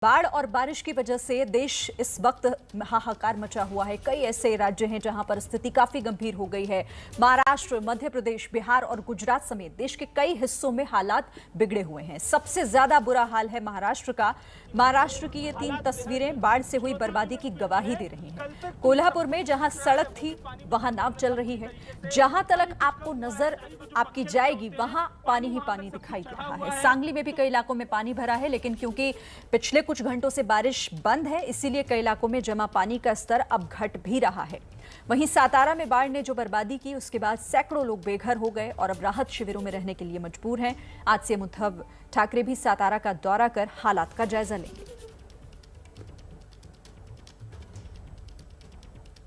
बाढ़ और बारिश की वजह से देश इस वक्त हाहाकार मचा हुआ है। कई ऐसे राज्य हैं जहां पर स्थिति काफी गंभीर हो गई है। महाराष्ट्र, मध्य प्रदेश, बिहार और गुजरात समेत देश के कई हिस्सों में हालात बिगड़े हुए हैं। सबसे ज्यादा बुरा हाल है महाराष्ट्र का। महाराष्ट्र की ये 3 तस्वीरें बाढ़ से हुई बर्बादी की गवाही दे रही हैं। कोल्हापुर में जहां सड़क थी वहां नाव चल रही है। जहां तलक आपको नजर आपकी जाएगी वहां पानी ही पानी दिखाई दे रहा है। सांगली में भी कई इलाकों में पानी भरा है, लेकिन क्योंकि पिछले कुछ घंटों से बारिश बंद है, इसीलिए कई इलाकों में जमा पानी का स्तर अब घट भी रहा है। वहीं सातारा में बाढ़ ने जो बर्बादी की, उसके बाद सैकड़ों लोग बेघर हो गए और अब राहत शिविरों में रहने के लिए मजबूर हैं। आज से उद्धव ठाकरे भी सातारा का दौरा कर हालात का जायजा लेंगे।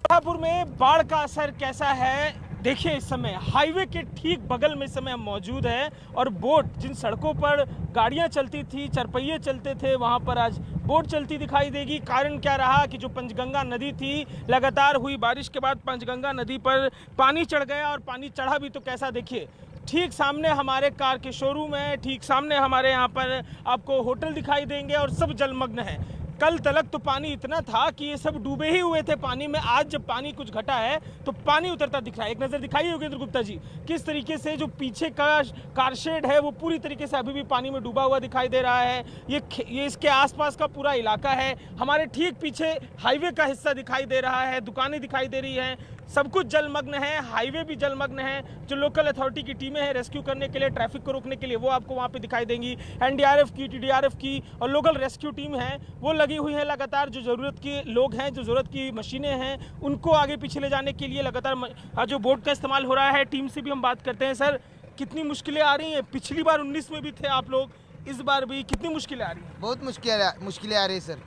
कोल्हापुर में बाढ़ का असर कैसा है देखिए। इस समय हाईवे के ठीक बगल में इस समय हम मौजूद हैं और बोट, जिन सड़कों पर गाड़ियां चलती थी, चरपहिए चलते थे, वहां पर आज बोट चलती दिखाई देगी। कारण क्या रहा कि जो पंचगंगा नदी थी, लगातार हुई बारिश के बाद पंचगंगा नदी पर पानी चढ़ गया और पानी चढ़ा भी तो कैसा, देखिए ठीक सामने हमारे कार के शोरूम है, ठीक सामने हमारे यहाँ पर आपको होटल दिखाई देंगे और सब जलमग्न है। कल तलक तो पानी इतना था कि ये सब डूबे ही हुए थे पानी में। आज जब पानी कुछ घटा है तो पानी उतरता दिख रहा है। एक नज़र दिखाइए योगेंद्र गुप्ता जी, किस तरीके से जो पीछे का कारशेड है वो पूरी तरीके से अभी भी पानी में डूबा हुआ दिखाई दे रहा है। ये इसके आसपास का पूरा इलाका है। हमारे ठीक पीछे हाईवे का हिस्सा दिखाई दे रहा है, दुकानें दिखाई दे रही हैं, सब कुछ जलमग्न है, हाईवे भी जलमग्न है। जो लोकल अथॉरिटी की टीमें हैं रेस्क्यू करने के लिए, ट्रैफिक को रोकने के लिए, वो आपको वहाँ पे दिखाई देंगी। एनडीआरएफ की, टीडीआरएफ की और लोकल रेस्क्यू टीम है, वो लगी हुई है लगातार। जो ज़रूरत के लोग हैं, जो ज़रूरत की मशीनें हैं, उनको आगे पीछे ले जाने के लिए लगातार जो बोट का इस्तेमाल हो रहा है। टीम से भी हम बात करते हैं। सर, कितनी मुश्किलें आ रही हैं? पिछली बार 19 में भी थे आप लोग, इस बार भी कितनी मुश्किलें आ रही हैं? बहुत मुश्किलें आ रही है सर।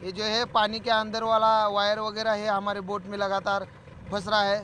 ये जो है पानी के अंदर वाला वायर वगैरह है हमारे बोट में लगातार फंस रहा है।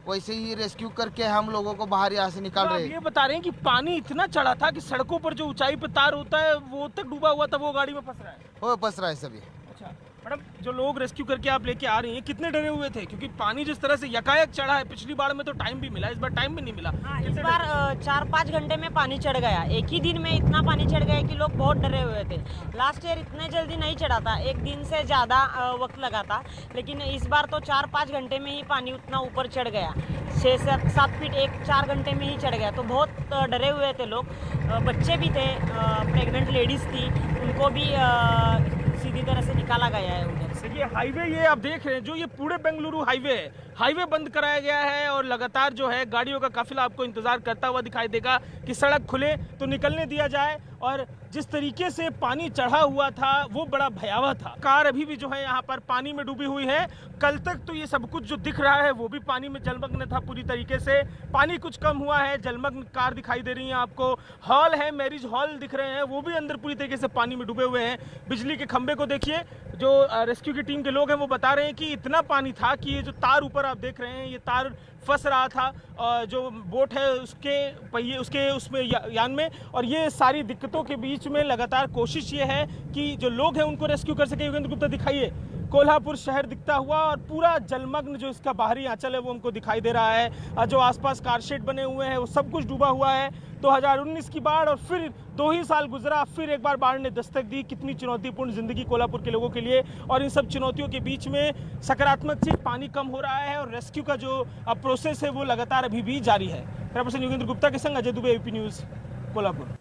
वैसे ही रेस्क्यू करके हम लोगों को बाहर यहाँ से निकाल रहे हैं। ये बता रहे हैं कि पानी इतना चढ़ा था कि सड़कों पर जो ऊंचाई पे तार होता है वो तक डूबा हुआ था, वो गाड़ी में फंस रहा है। वो फंस रहा है सभी। अच्छा मैडम, जो लोग रेस्क्यू करके आप लेके आ रही हैं, कितने डरे हुए थे? क्योंकि पानी जिस तरह से यकायक चढ़ा है, पिछली बार में तो टाइम भी मिला, इस बार टाइम भी नहीं मिला। इस बार 4-5 घंटे में पानी चढ़ गया। एक ही दिन में इतना पानी चढ़ गया कि लोग बहुत डरे हुए थे। लास्ट ईयर इतने जल्दी नहीं चढ़ा था, एक दिन से ज़्यादा वक्त लगा था, लेकिन इस बार तो 4-5 घंटे में ही पानी उतना ऊपर चढ़ गया। 6-7 फीट 1-4 घंटे में ही चढ़ गया, तो बहुत डरे हुए थे लोग। बच्चे भी थे, प्रेग्नेंट लेडीज़ थी, उनको भी सीधी तरह से निकाला गया है उधर से। ये हाईवे, ये आप देख रहे हैं, जो ये पूरे बेंगलुरु हाईवे है, हाईवे बंद कराया गया है और लगातार जो है गाड़ियों का काफिला आपको इंतजार करता हुआ दिखाई देगा कि सड़क खुले तो निकलने दिया जाए। और जिस तरीके से पानी चढ़ा हुआ था वो बड़ा भयावह था। कार अभी भी जो है यहाँ पर पानी में डूबी हुई है। कल तक तो ये सब कुछ जो दिख रहा है वो भी पानी में जलमग्न था पूरी तरीके से। पानी कुछ कम हुआ है, जलमग्न कार दिखाई दे रही है आपको। हॉल है, मैरिज हॉल दिख रहे हैं, वो भी अंदर पूरी तरीके से पानी में डूबे हुए हैं। बिजली के खंभे को देखिए, जो रेस्क्यू की टीम के लोग हैं वो बता रहे हैं कि इतना पानी था कि ये जो तार ऊपर आप देख रहे हैं, ये तार फंस रहा था जो बोट है उसके पहिए, उसके उसमें यान में। और ये सारी दिक्कतों के बीच में लगातार कोशिश ये है कि जो लोग हैं उनको रेस्क्यू कर सके। योगेंद्र गुप्ता दिखाइए, कोल्हापुर शहर दिखता हुआ और पूरा जलमग्न जो इसका बाहरी आंचल है वो हमको दिखाई दे रहा है। जो आसपास कारशेड बने हुए हैं वो सब कुछ डूबा हुआ है। 2019 की बाढ़ और फिर 2 ही साल गुजरा, फिर एक बार बाढ़ ने दस्तक दी। कितनी चुनौतीपूर्ण जिंदगी कोल्हापुर के लोगों के लिए। और इन सब चुनौतियों के बीच में सकारात्मक चीज, पानी कम हो रहा है और रेस्क्यू का जो प्रोसेस है वो लगातार अभी भी जारी है। कैमरापर्सन योगेंद्र गुप्ता के संग अजय दुबे, एबीपी न्यूज, कोल्हापुर।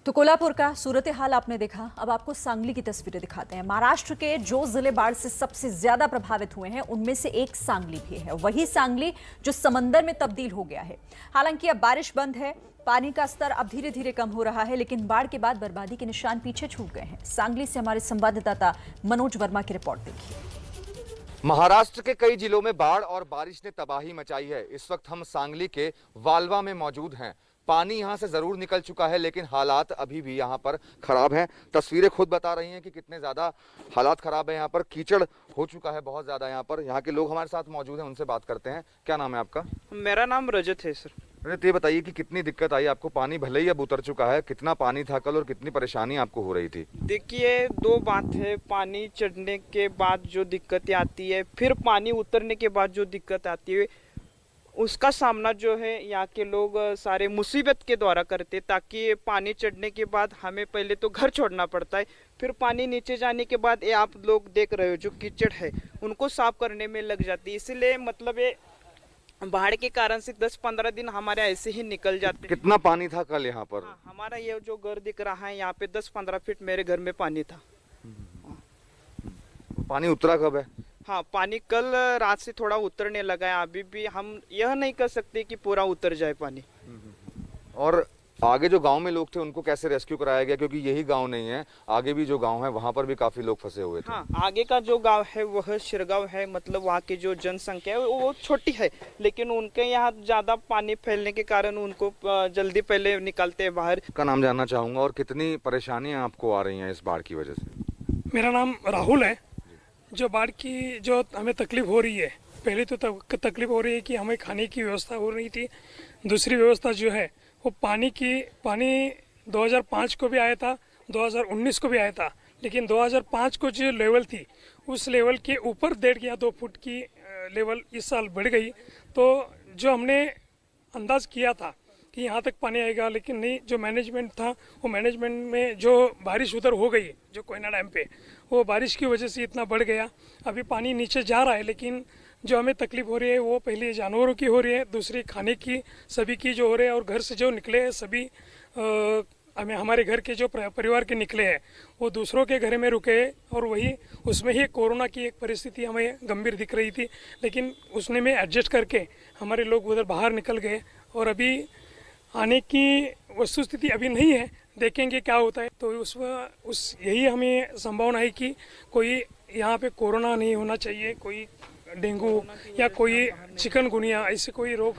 तो कोल्हापुर का सूरत हाल आपने देखा, अब आपको सांगली की तस्वीरें दिखाते हैं। महाराष्ट्र के जो जिले बाढ़ से सबसे ज्यादा प्रभावित हुए हैं उनमें से एक सांगली भी है। वही सांगली जो समंदर में तब्दील हो गया है। हालांकि अब बारिश बंद है, पानी का स्तर अब धीरे धीरे कम हो रहा है, लेकिन बाढ़ के बाद बर्बादी के निशान पीछे छूट गए हैं। सांगली से हमारे संवाददाता मनोज वर्मा की रिपोर्ट देखिए। महाराष्ट्र के कई जिलों में बाढ़ और बारिश ने तबाही मचाई है। इस वक्त हम सांगली के वालवा में मौजूद हैं। पानी यहां से जरूर निकल चुका है, लेकिन हालात अभी भी यहां पर खराब हैं। तस्वीरें खुद बता रही हैं कि कितने ज्यादा हालात खराब है। यहां पर कीचड़ हो चुका है बहुत ज्यादा। यहां पर यहाँ के लोग हमारे साथ मौजूद हैं, उनसे बात करते हैं। क्या नाम है आपका? मेरा नाम रजत है सर। रजत, ये बताइए कि कितनी दिक्कत आई आपको? पानी भले ही अब उतर चुका है, कितना पानी था कल और कितनी परेशानी आपको हो रही थी? देखिए, 2 बात है। पानी चढ़ने के बाद जो दिक्कतें आती है, फिर पानी उतरने के बाद जो दिक्कत आती है, उसका सामना जो है यहाँ के लोग सारे मुसीबत के द्वारा करते, ताकि पानी चढ़ने के बाद हमें पहले तो घर छोड़ना पड़ता है, फिर पानी नीचे जाने के बाद ये आप लोग देख रहे हो जो कीचड़ है उनको साफ करने में लग जाती है। इसलिए मतलब ये बाढ़ के कारण से 10-15 दिन हमारे ऐसे ही निकल जाते हैं। कितना पानी था कल यहाँ पर? हाँ, हमारा ये जो घर दिख रहा है यहाँ पे 10-15 फीट मेरे घर में पानी था। पानी उतरा कब है? हाँ, पानी कल रात से थोड़ा उतरने लगा है। अभी भी हम यह नहीं कर सकते कि पूरा उतर जाए पानी। और आगे जो गांव में लोग थे उनको कैसे रेस्क्यू कराया गया, क्योंकि यही गांव नहीं है, आगे भी जो गांव है वहां पर भी काफी लोग फंसे हुए थे। हाँ, आगे का जो गांव है वह शिरगांव है, मतलब वहाँ की जो जनसंख्या है वो छोटी है, लेकिन उनके यहाँ ज्यादा पानी फैलने के कारण उनको जल्दी पहले निकालते हैं बाहर। का नाम जानना चाहूंगा और कितनी परेशानियां आपको आ रही हैं इस बाढ़ की वजह से? मेरा नाम राहुल है। जो बाढ़ की जो हमें तकलीफ हो रही है, पहले तो तकलीफ हो रही है कि हमें खाने की व्यवस्था हो रही थी, दूसरी व्यवस्था जो है वो पानी 2005 को भी आया था, 2019 को भी आया था, लेकिन 2005 को जो लेवल थी उस लेवल के ऊपर 1.5 या 2 फुट की लेवल इस साल बढ़ गई। तो जो हमने अंदाज किया था कि यहाँ तक पानी आएगा, लेकिन नहीं, जो मैनेजमेंट था वो मैनेजमेंट में जो बारिश उधर हो गई जो कोयना डैम पे, वो बारिश की वजह से इतना बढ़ गया। अभी पानी नीचे जा रहा है, लेकिन जो हमें तकलीफ हो रही है वो पहले जानवरों की हो रही है, दूसरी खाने की सभी की जो हो रही है, और घर से जो निकले हैं सभी हमारे घर के जो परिवार के निकले हैं वो दूसरों के घर में रुके, और वही उसमें ही कोरोना की एक परिस्थिति हमें गंभीर दिख रही थी, लेकिन उसने में एडजस्ट करके हमारे लोग उधर बाहर निकल गए। और अभी आने की वस्तुस्थिति अभी नहीं है, देखेंगे क्या होता है। तो उस यही हमें संभावना है कि कोई यहाँ पे कोरोना नहीं होना चाहिए, कोई डेंगू या कोई चिकनगुनिया ऐसे कोई रोग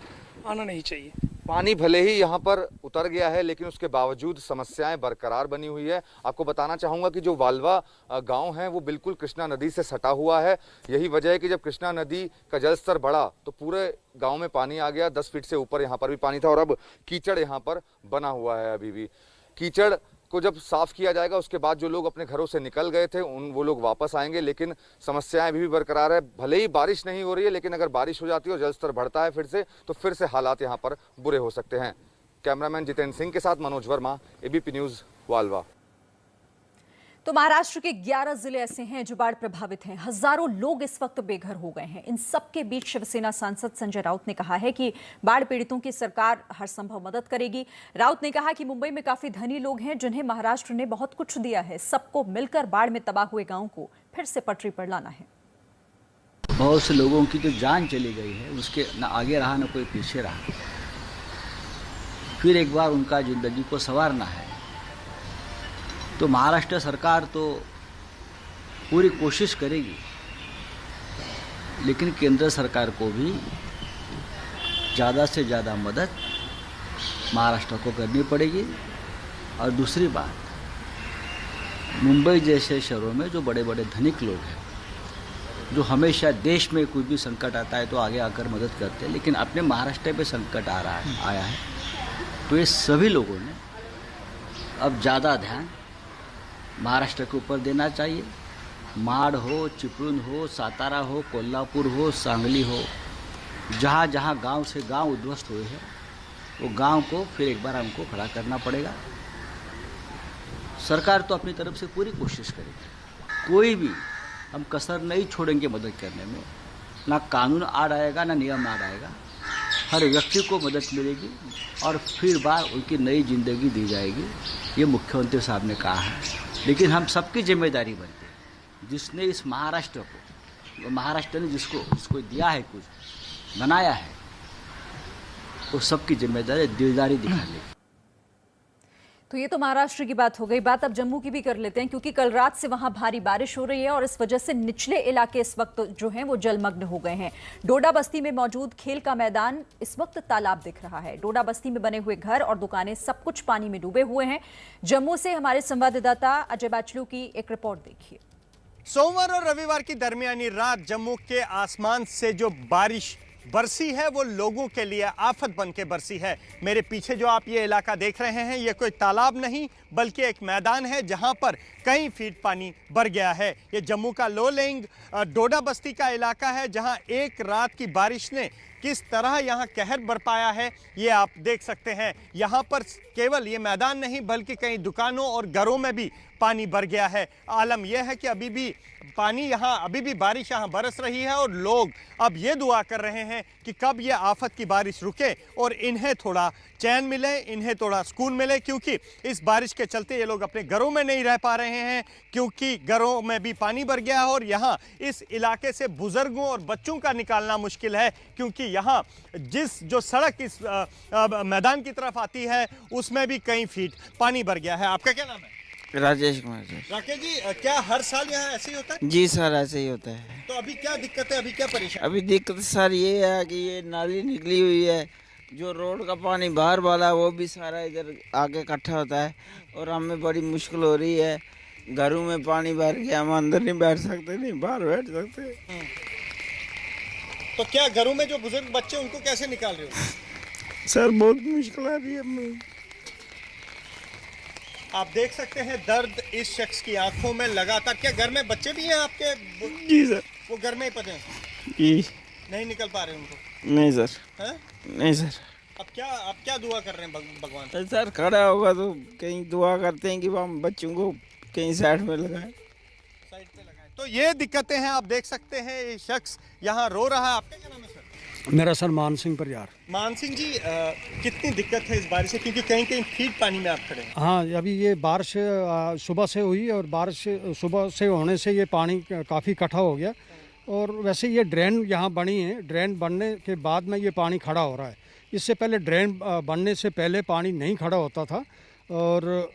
आना नहीं चाहिए। पानी भले ही यहाँ पर उतर गया है, लेकिन उसके बावजूद समस्याएं बरकरार बनी हुई है। आपको बताना चाहूंगा कि जो वालवा गांव है वो बिल्कुल कृष्णा नदी से सटा हुआ है। यही वजह है कि जब कृष्णा नदी का जलस्तर बढ़ा तो पूरे गांव में पानी आ गया, 10 फीट से ऊपर यहाँ पर भी पानी था, और अब कीचड़ यहाँ पर बना हुआ है। अभी भी कीचड़ को जब साफ किया जाएगा उसके बाद जो लोग अपने घरों से निकल गए थे वो लोग वापस आएंगे, लेकिन समस्याएं अभी भी बरकरार है। भले ही बारिश नहीं हो रही है, लेकिन अगर बारिश हो जाती है और जलस्तर बढ़ता है फिर से, तो फिर से हालात यहाँ पर बुरे हो सकते हैं। कैमरामैन जितेंद्र सिंह के साथ मनोज वर्मा, एबीपी न्यूज, वालवा। तो महाराष्ट्र के 11 जिले ऐसे हैं जो बाढ़ प्रभावित हैं। हजारों लोग इस वक्त बेघर हो गए हैं। इन सबके बीच शिवसेना सांसद संजय राउत ने कहा है कि बाढ़ पीड़ितों की सरकार हर संभव मदद करेगी। राउत ने कहा कि मुंबई में काफी धनी लोग हैं जिन्हें महाराष्ट्र ने बहुत कुछ दिया है। सबको मिलकर बाढ़ में तबाह हुए गांव को फिर से पटरी पर लाना है। बहुत से लोगों की जो जान चली गई है, उसके न आगे रहा न कोई पीछे रहा, फिर एक बार उनका जिंदगी को संवारना है। तो महाराष्ट्र सरकार तो पूरी कोशिश करेगी, लेकिन केंद्र सरकार को भी ज़्यादा से ज़्यादा मदद महाराष्ट्र को करनी पड़ेगी। और दूसरी बात, मुंबई जैसे शहरों में जो बड़े बड़े धनिक लोग हैं, जो हमेशा देश में कोई भी संकट आता है तो आगे आकर मदद करते हैं, लेकिन अपने महाराष्ट्र पे संकट आया है, तो ये सभी लोगों ने अब ज़्यादा ध्यान महाराष्ट्र के ऊपर देना चाहिए। माड़ हो, चिपळूण हो, सातारा हो, कोल्हापुर हो, सांगली हो, जहाँ जहाँ गांव से गांव उद्ध्वस्त हुए हैं वो गांव को फिर एक बार हमको खड़ा करना पड़ेगा। सरकार तो अपनी तरफ से पूरी कोशिश करेगी, कोई भी हम कसर नहीं छोड़ेंगे मदद करने में। ना कानून आड़ आएगा ना नियम आड़ आएगा, हर व्यक्ति को मदद मिलेगी और फिर बार उनकी नई जिंदगी दी जाएगी, ये मुख्यमंत्री साहब ने कहा है। लेकिन हम सबकी जिम्मेदारी बनती है, जिसने इस महाराष्ट्र को, महाराष्ट्र ने जिसको दिया है, कुछ बनाया है, वो सबकी जिम्मेदारी दिलदारी दिखाने। तो ये तो महाराष्ट्र की बात हो गई। बात अब जम्मू की भी कर लेते हैं, क्योंकि कल रात से वहां भारी बारिश हो रही है और इस वजह से निचले इलाके इस वक्त जो हैं वो जलमग्न हो गए हैं। डोडा बस्ती में मौजूद खेल का मैदान इस वक्त तालाब दिख रहा है। डोडा बस्ती में बने हुए घर और दुकानें सब कुछ पानी में डूबे हुए हैं। जम्मू से हमारे संवाददाता अजय बाचलू की एक रिपोर्ट देखिए। सोमवार और रविवार की दरमियानी रात जम्मू के आसमान से जो बारिश बरसी है वो लोगों के लिए आफत बन के बरसी है। मेरे पीछे जो आप ये इलाका देख रहे हैं ये कोई तालाब नहीं बल्कि एक मैदान है जहां पर कई फीट पानी भर गया है। ये जम्मू का लोलेंग डोडा बस्ती का इलाका है जहां एक रात की बारिश ने किस तरह यहाँ कहर बरपाया है ये आप देख सकते हैं। यहाँ पर केवल ये मैदान नहीं बल्कि कई दुकानों और घरों में भी पानी भर गया है। आलम यह है कि अभी भी पानी यहाँ, अभी भी बारिश यहाँ बरस रही है और लोग अब ये दुआ कर रहे हैं कि कब ये आफत की बारिश रुके और इन्हें थोड़ा चैन मिले, इन्हें थोड़ा सुकून मिले, क्योंकि इस बारिश के चलते ये लोग अपने घरों में नहीं रह पा रहे हैं क्योंकि घरों में भी पानी भर गया है। और यहाँ इस इलाके से बुजुर्गों और बच्चों का निकालना मुश्किल है क्योंकि यहाँ जो सड़क इस मैदान की तरफ आती है उसमें भी कई फीट पानी भर गया है। आपका क्या नाम है? राजेश कुमार सर। राकेश जी, क्या हर साल यहाँ ऐसे ही होता है? जी सर, ऐसे ही होता है। तो अभी क्या दिक्कत है, अभी क्या परेशानी? अभी दिक्कत सर ये है कि ये नाली निकली हुई है, जो रोड का पानी बाहर वाला वो भी सारा इधर आके इकट्ठा होता है और हमें बड़ी मुश्किल हो रही है। घरों में पानी भर गया, हम अंदर नहीं बैठ सकते, नहीं बाहर बैठ सकते। तो क्या घरों में जो बुजुर्ग बच्चे उनको कैसे निकाल रहे हो? सर बहुत मुश्किल आ रही है हमें। आप देख सकते हैं दर्द इस शख्स की आंखों में लगातार। क्या घर में बच्चे भी हैं आपके? जी सर। वो घर में ही पड़े हैं? जी। नहीं निकल पा रहे उनको? नहीं सर। हैं? नहीं सर। अब क्या दुआ कर रहे हैं भगवान से? सर खड़ा होगा तो कहीं दुआ करते हैं कि हम बच्चों को कहीं साइड में लगाएं। साइड पे लगाएं। तो ये दिक्कतें हैं, आप देख सकते हैं ये शख्स यहाँ रो रहा है। आपका क्या नाम है सर? मेरा सर मान सिंह परियार। मान सिंह जी, कितनी दिक्कत है इस बारिश से, क्योंकि कहीं कहीं फीट पानी में आप खड़े हैं? हाँ, अभी ये बारिश सुबह से हुई और बारिश सुबह से होने से ये पानी काफ़ी इकट्ठा हो गया। और वैसे ये ड्रेन यहाँ बनी है, ड्रेन बनने के बाद में ये पानी खड़ा हो रहा है। इससे पहले ड्रेन बनने से पहले पानी नहीं खड़ा होता था और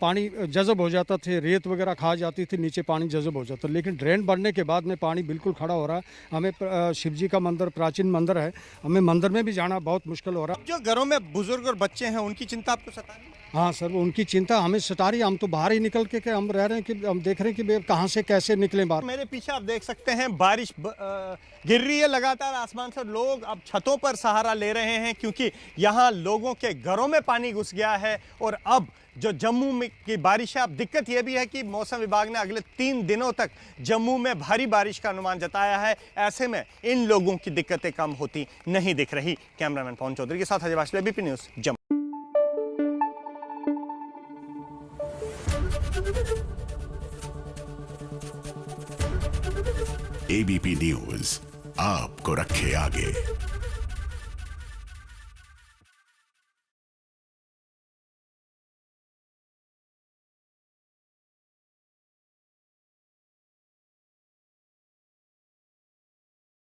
पानी जज़ब हो जाता थे, रेत वगैरह खा जाती थी, नीचे पानी जज़ब हो जाता। लेकिन ड्रेन बनने के बाद में पानी बिल्कुल खड़ा हो रहा है। हमें शिव जी का मंदिर, प्राचीन मंदिर है, हमें मंदिर में भी जाना बहुत मुश्किल हो रहा है। जो घरों में बुजुर्ग और बच्चे हैं उनकी चिंता आपको सता रही है? हाँ सर, उनकी चिंता हमें सता रही है। हम तो बाहर ही निकल के हम रह रहे हैं कि हम देख रहे हैं कि कहाँ से कैसे निकलें बाहर। मेरे पीछे आप देख सकते हैं बारिश गिर रही है लगातार आसमान से। लोग अब छतों पर सहारा ले रहे हैं क्योंकि यहाँ लोगों के घरों में पानी घुस गया है। और अब जो जम्मू में की बारिश है, अब दिक्कत यह भी है कि मौसम विभाग ने अगले 3 दिनों तक जम्मू में भारी बारिश का अनुमान जताया है। ऐसे में इन लोगों की दिक्कतें कम होती नहीं दिख रही। कैमरामैन पवन चौधरी के साथ Ajay Wasle, ABP news, Jammu. ABP news आपको रखे आगे।